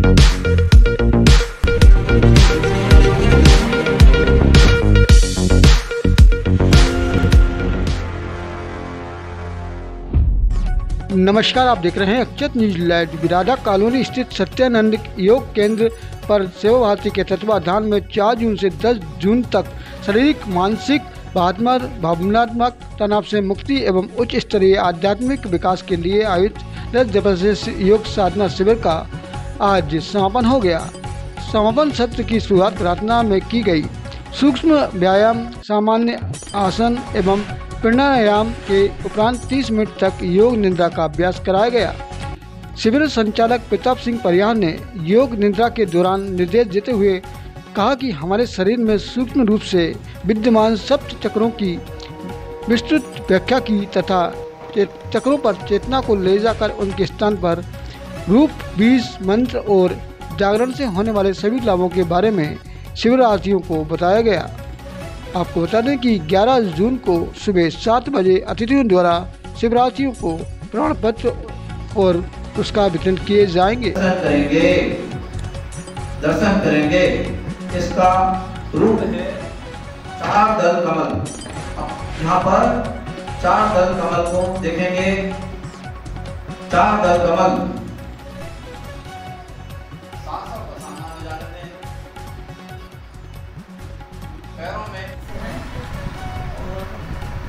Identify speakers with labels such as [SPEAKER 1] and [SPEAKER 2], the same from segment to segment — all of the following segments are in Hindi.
[SPEAKER 1] नमस्कार, आप देख रहे हैं अक्षत न्यूज लाइव। बिराडा कॉलोनी स्थित सत्यानंद योग केंद्र पर सेवा भारती के तत्वाधान में 4 जून से 10 जून तक शारीरिक, मानसिक, भावनात्मक तनाव से मुक्ति एवं उच्च स्तरीय आध्यात्मिक विकास के लिए आयोजित 10 दिवसीय योग साधना शिविर का आज समापन हो गया। समापन सत्र की शुरुआत प्रार्थना में की गई। सूक्ष्म व्यायाम, सामान्य आसन एवं प्राणायाम के उपरांत 30 मिनट तक योग निद्रा का अभ्यास कराया गया। शिविर संचालक प्रताप सिंह परिहार ने योग निद्रा के दौरान निर्देश देते हुए कहा कि हमारे शरीर में सूक्ष्म रूप से विद्यमान सप्त चक्रों की विस्तृत व्याख्या की तथा चक्रों पर चेतना को ले जाकर उनके स्थान पर रूप, बीज, मंत्र और जागरण से होने वाले सभी लाभों के बारे में शिविरार्थियों को बताया गया। आपको बता दें कि 11 जून को सुबह 7 बजे अतिथियों द्वारा शिविरार्थियों को प्रमाण पत्र और पुरस्कार वितरण किए जाएंगे।
[SPEAKER 2] दर्शन करेंगे। इसका रूप है 4 दल कमल। यहाँ पर 4 दल कमल को देखेंगे। 4 दल कमल पैरों में।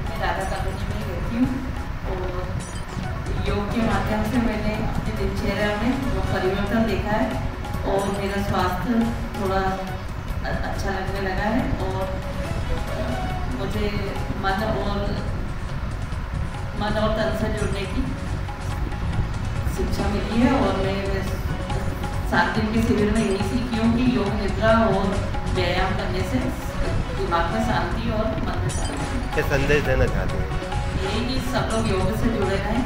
[SPEAKER 3] मैं राधा कॉलोनी में रहती हूँ और योग के माध्यम से मैंने अपनी दिनचर्या में वो परिवर्तन देखा है और मेरा स्वास्थ्य थोड़ा अच्छा लगने लगा है और मुझे मन और तन से जुड़ने की शिक्षा मिली है और मैं 7 दिन के शिविर में यही सीखी हूँ कि योग निद्रा और व्यायाम करने से दिमाग में शांति और मन में शांति।
[SPEAKER 4] क्या संदेश देना चाहते हैं?
[SPEAKER 3] यही कि सब लोग योग से जुड़े रहें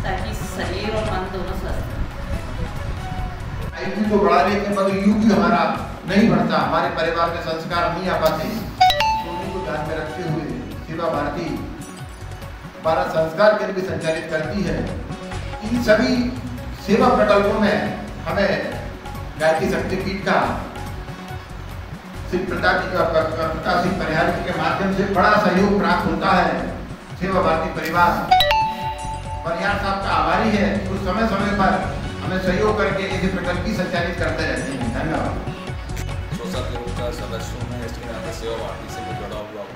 [SPEAKER 3] ताकि शरीर और मन दोनों स्वस्थ रहें।
[SPEAKER 2] आयु को बढ़ाने के बाद यूं भी हमारा नहीं बढ़ता, हमारे परिवार में संस्कार नहीं आ पाते। उन्हीं को ध्यान में रखते हुए सेवा भारती 12 संस्कार केंद्र भी संचालित करती है। इन सभी सेवा प्रकल्पों में हमें गायत्री शक्तिपीठ का श्री प्रताप सिंह परिहार के माध्यम से बड़ा सहयोग प्राप्त होता है। सेवा भारती परिवार परिहार साहब का आभारी है। कुछ समय समय पर हमें सहयोग करके ऐसे प्रकल्प भी संचालित करते रहते हैं। धन्यवाद।
[SPEAKER 5] सोशल ग्रुप का सदस्य हूँ मैं, इसके नाते सेवा भारती से भी जुड़ा हुआ हूँ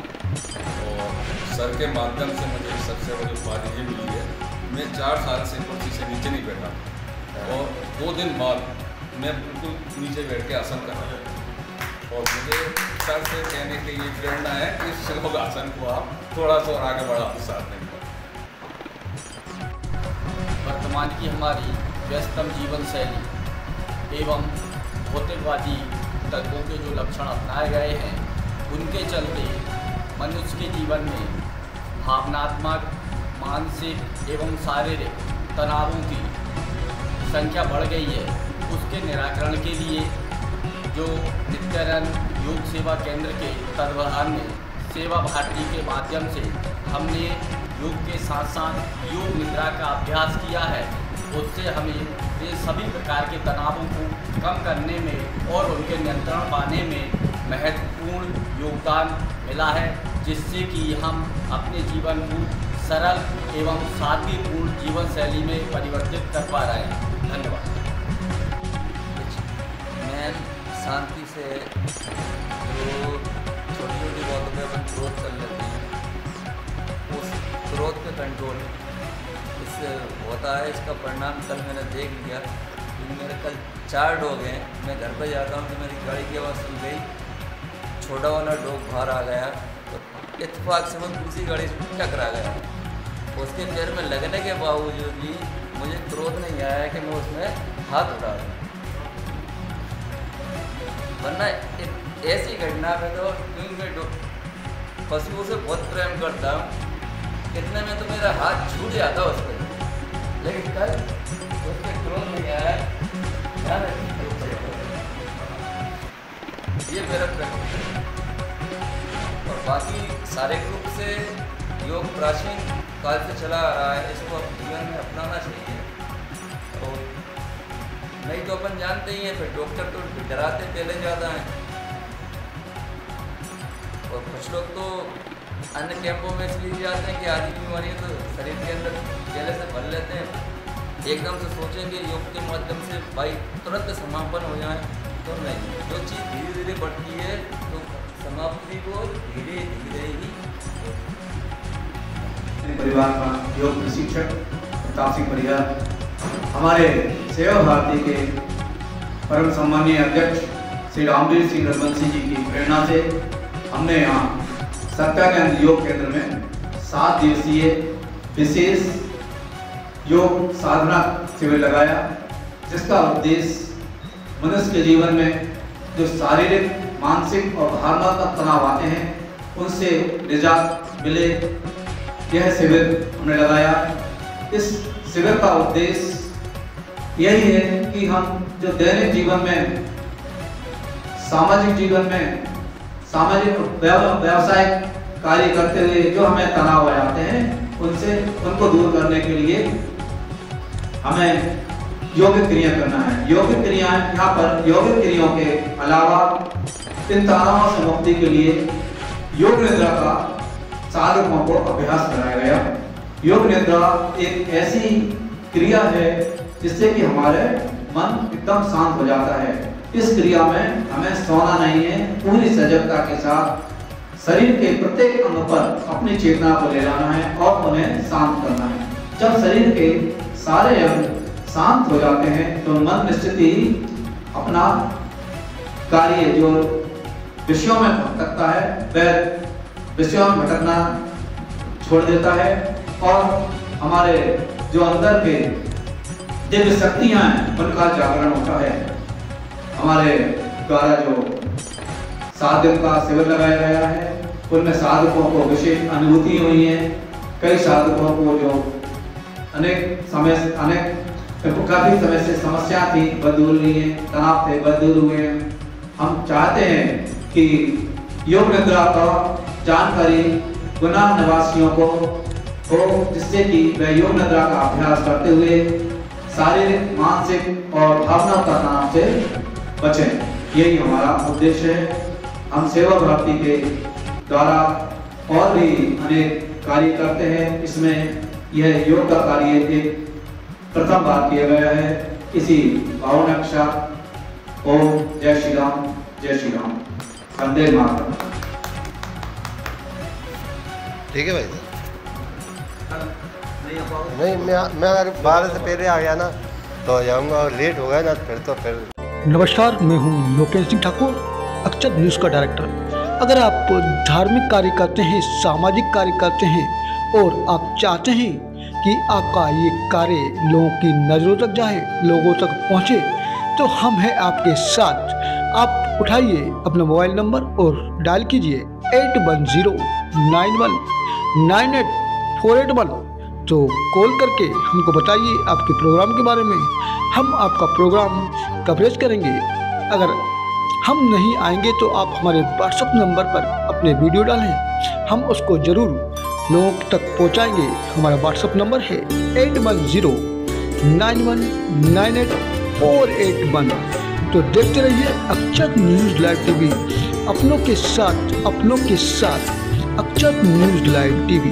[SPEAKER 5] और सर के माध्यम से मुझे सबसे बड़ी उपाधि ये मिली है। मैं 4 साल से कुर्सी से नीचे नहीं बैठा और 2 दिन बाद मैं बिल्कुल नीचे बैठ के आसन कर रहा हूँ और मुझे सर से कहने की ये प्रेरणा है कि इस योग आसन को आप थोड़ा सा और आगे बढ़ा साथ में।
[SPEAKER 6] वर्तमान की हमारी व्यस्तम जीवन शैली एवं भौतिकवादी तत्वों के जो लक्षण अपनाए गए हैं उनके चलते मनुष्य के जीवन में भावनात्मक, मानसिक एवं शारीरिक तनावों की संख्या बढ़ गई है। उसके निराकरण के लिए जो नित्यानंद योग सेवा केंद्र के तत्वाधान में सेवा भारती के माध्यम से हमने योग के साथ साथ योग निद्रा का अभ्यास किया है, उससे हमें ये सभी प्रकार के तनावों को कम करने में और उनके नियंत्रण पाने में महत्वपूर्ण योगदान मिला है, जिससे कि हम अपने जीवन को सरल एवं सादगीपूर्ण जीवन शैली में परिवर्तित कर पा रहे हैं। धन्यवाद।
[SPEAKER 7] मैं शांति से जो छोटी छोटी बातों पे अपन क्रोध कर लेते हैं, उस क्रोध पे कंट्रोल इससे होता है। इसका परिणाम कल मैंने देख लिया कि मेरे कल 4 डॉग हैं। मैं घर पर जाता हूँ तो मेरी गाड़ी की आवाज़ सुन गई, छोटा वाला डॉग बाहर आ गया तो इत्तेफाक से मैं दूसरी गाड़ी से टकरा गया। उसके पैर में लगने के बावजूद भी मुझे क्रोध नहीं आया कि मैं उसमें हाथ उठा दूँ, वरना ऐसी घटना में तो क्योंकि मैं पशुओं से बहुत प्रेम करता हूँ, इतने में तो मेरा हाथ छूट जाता उस पर। लेकिन कल उसके क्रोध नहीं आया। ध्यान ये मेरा प्रेम। और बाकी शारीरिक रूप से योग प्राचीन काल से चला आ रहा है, इसको जीवन में अपनाना चाहिए। और नहीं तो अपन जानते ही हैं, फिर डॉक्टर तो डराते पहले ज़्यादा हैं। और कुछ लोग तो अन्य कैंपों में इसलिए जाते हैं कि आधी बीमारी है तो शरीर के अंदर पहले से भर लेते हैं, एकदम से सोचेंगे योग के माध्यम से भाई तुरंत समापन हो जाए, तो नहीं। जो चीज़ धीरे धीरे बढ़ती है तो समाप्ति को धीरे धीरे ही।
[SPEAKER 4] परिवार का योग प्रशिक्षक प्रताप सिंह परिहार, हमारे सेवा भारती के परम सम्मानीय अध्यक्ष श्री रामवीर सिंह रघुवंशी जी की प्रेरणा से हमने यहाँ सत्यानंद योग केंद्र में 7 दिवसीय विशेष योग साधना शिविर लगाया, जिसका उद्देश्य मनुष्य के जीवन में जो शारीरिक, मानसिक और भावनात्मक तनाव आते हैं उनसे निजात मिले। यह शिविर हमने लगाया। इस शिविर का उद्देश्य यही है कि हम जो दैनिक जीवन में, सामाजिक जीवन में, सामाजिक व्यावसायिक कार्य करते हुए जो हमें तनाव आ जाते हैं उनको दूर करने के लिए हमें योगिक क्रिया करना है। योगिक क्रियाएं, यहाँ पर योगिक क्रियाओं के अलावा इन तनावों से मुक्ति के लिए योग निद्रा का साधकों को अभ्यास कराया गया। योग निद्रा एक ऐसी क्रिया है जिससे कि हमारे मन एकदम शांत हो जाता है। इस क्रिया में हमें सोना नहीं है, पूरी सजगता के साथ शरीर के प्रत्येक अंग पर अपनी चेतना को ले जाना है और उन्हें शांत करना है। जब शरीर के सारे अंग शांत हो जाते हैं तो मन निश्चित ही अपना कार्य जो विषयों में भटकता है वह विषयों में भटकना छोड़ देता है और हमारे जो अंदर के दिव्य शक्तियां हैं उनका जागरण होता है। हमारे द्वारा जो 7 दिन का शिविर लगाया गया है उनमें साधकों को विशेष अनुभूति हुई है। कई साधकों को जो काफी समय से समस्या थी वह दूर हुई है, तनाव थे वह दूर हुए हैं। हम चाहते हैं कि योग निद्रा का जानकारी गुनाह निवासियों को हो, जिससे कि वह योग निद्रा का अभ्यास करते हुए शारीरिक, मानसिक और भावनात्मक तनाव से बचें। यही हमारा उद्देश्य है। हम सेवा भारती के द्वारा और भी अनेक कार्य करते हैं। इसमें यह योग का कार्य एक प्रथम बार किया गया है। इसी पावन अक्षर ओम जय श्री राम, जय श्री राम, वंदे मातरम।
[SPEAKER 8] ठीक है भाई। नहीं, मैं अगर 12 से पहले आ गया ना तो जाऊंगा, और लेट हो गया ना फिर
[SPEAKER 1] नमस्कार, मैं हूं लोकेश सिंह ठाकुर, अक्षत न्यूज़ का डायरेक्टर। अगर आप धार्मिक कार्य करते हैं, सामाजिक कार्य करते हैं और आप चाहते हैं कि आपका ये कार्य लोगों की नज़रों तक जाए, लोगों तक पहुँचे, तो हम हैं आपके साथ। आप उठाइए अपना मोबाइल नंबर और डायल कीजिए 8109198481। तो कॉल करके हमको बताइए आपके प्रोग्राम के बारे में, हम आपका प्रोग्राम कवरेज करेंगे। अगर हम नहीं आएंगे तो आप हमारे व्हाट्सएप नंबर पर अपने वीडियो डालें, हम उसको ज़रूर लोगों तक पहुंचाएंगे। हमारा व्हाट्सएप नंबर है 8109198481। तो देखते रहिए अक्षत न्यूज़ लाइव टीवी, अपनों के साथ अक्षत न्यूज़ लाइव टीवी।